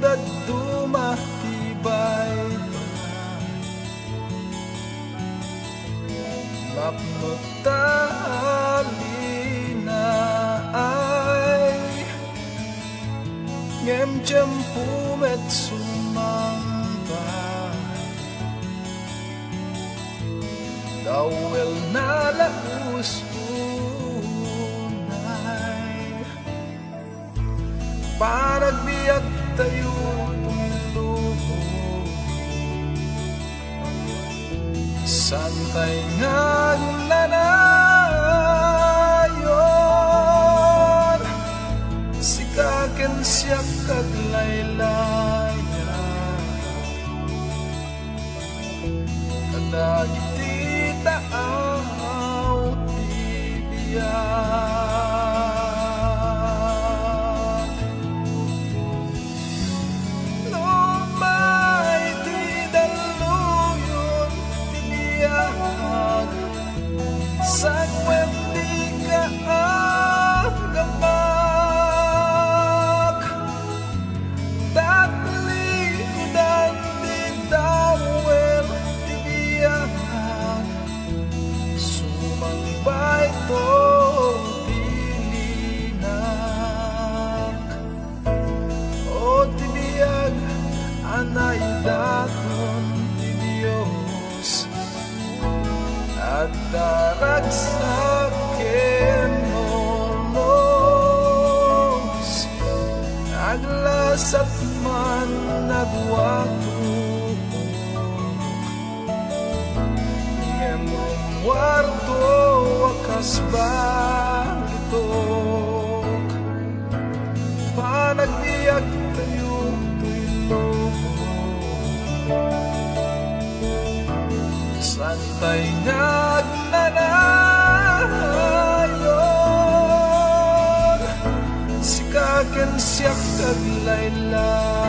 at dumatibay lapnotali na ay ngem jampumet sumambay dawel na laus unay panagbiag tayo pumiluho santay nga nanayon sikaken siya kaglaylaya kadagiti taaw tibiyag lumay di daluyon tibiyag sagwen di ka agamak datli dan di dawel tibiyag sumambay to tilinak o tibiyag anay daton ti Diyos at daragsak kenonos aglasat man nagwato ngemong warto wakas balitok panagbiag tayo tulog santay nagnanayon sikaken siya kaglaylay